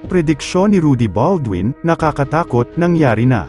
Prediksyon ni Rudy Baldwin, nakakatakot, nangyari na.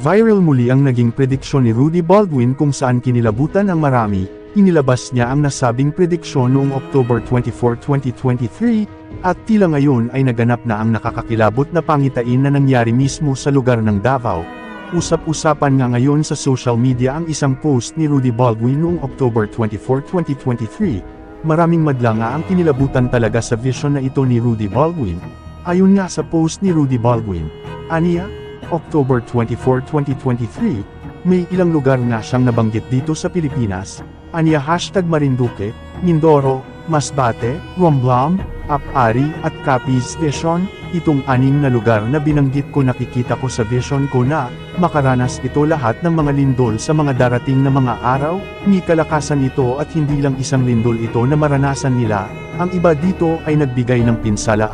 Viral muli ang naging prediksyon ni Rudy Baldwin kung saan kinilabutan ang marami. Inilabas niya ang nasabing prediksyon noong October 24, 2023, at tila ngayon ay naganap na ang nakakakilabot na pangitain na nangyari mismo sa lugar ng Davao. Usap-usapan nga ngayon sa social media ang isang post ni Rudy Baldwin noong October 24, 2023. Maraming madla nga ang kinilabutan talaga sa vision na ito ni Rudy Baldwin. Ayon nga sa post ni Rudy Baldwin, aniya, October 24, 2023, may ilang lugar nga siyang nabanggit dito sa Pilipinas. Aniya #Marinduque, Mindoro, Masbate, Romblon, Apari at Capiz Vision. Itong 6 na lugar na binanggit ko nakikita ko sa vision ko na makaranas ito lahat ng mga lindol sa mga darating na mga araw. May kalakasan ito at hindi lang isang lindol ito na maranasan nila. Ang iba dito ay nagbigay ng pinsala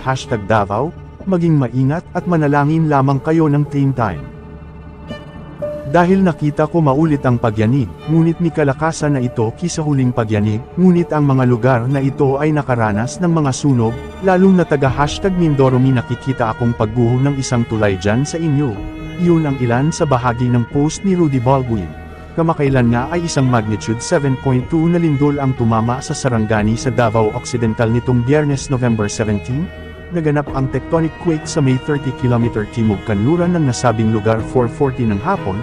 #Davao. Maging maingat at manalangin lamang kayo ng same time. Dahil nakita ko maulit ang pagyanig, ngunit may kalakasan na ito kisa huling pagyanig, ngunit ang mga lugar na ito ay nakaranas ng mga sunog, lalong na taga #Mindoro may nakikita akong pagguho ng isang tulay dyan sa inyo. Iyon ang ilan sa bahagi ng post ni Rudy Baldwin. Kamakailan nga ay isang magnitude 7.2 na lindol ang tumama sa Sarangani sa Davao Occidental nitong Biyernes November 17. Naganap ang tectonic quake sa may 30 km timog kanluran ng nasabing lugar 4:40 ng hapon.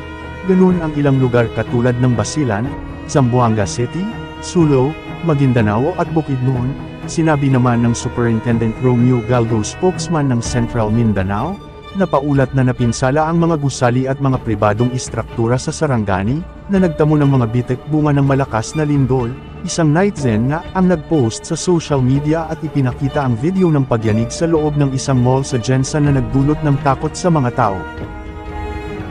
Ganun ang ilang lugar katulad ng Basilan, Zamboanga City, Sulo, Maguindanao at Bukidnon. Sinabi naman ng Superintendent Romeo Galdo, spokesman ng Central Mindanao, na paulat na napinsala ang mga gusali at mga pribadong istruktura sa Sarangani, na nagtamo ng mga bitek bunga ng malakas na lindol. Isang netizen nga ang nagpost sa social media at ipinakita ang video ng pagyanig sa loob ng isang mall sa Jensen na nagdulot ng takot sa mga tao.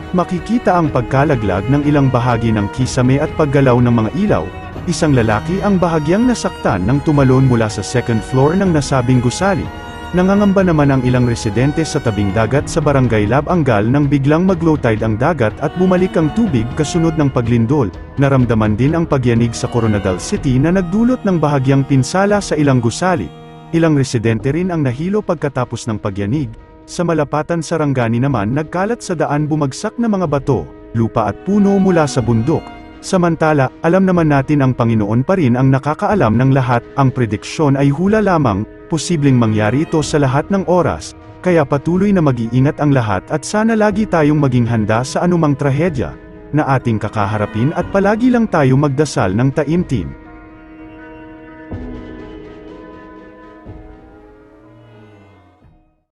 Makikita ang pagkalaglag ng ilang bahagi ng kisame at paggalaw ng mga ilaw. Isang lalaki ang bahagyang nasaktan nang tumalon mula sa second floor ng nasabing gusali. Nangangamba naman ang ilang residente sa tabing dagat sa Barangay Labanggal nang biglang mag-low tide ang dagat at bumalik ang tubig kasunod ng paglindol. Naramdaman din ang pagyanig sa Coronadal City na nagdulot ng bahagyang pinsala sa ilang gusali. Ilang residente rin ang nahilo pagkatapos ng pagyanig. Sa Malapatan Sarangani naman nagkalat sa daan bumagsak na mga bato, lupa at puno mula sa bundok. Samantala, alam naman natin ang Panginoon pa rin ang nakakaalam ng lahat, ang prediksyon ay hula lamang, posibleng mangyari ito sa lahat ng oras, kaya patuloy na mag-iingat ang lahat at sana lagi tayong maging handa sa anumang trahedya na ating kakaharapin at palagi lang tayo magdasal ng taimtim.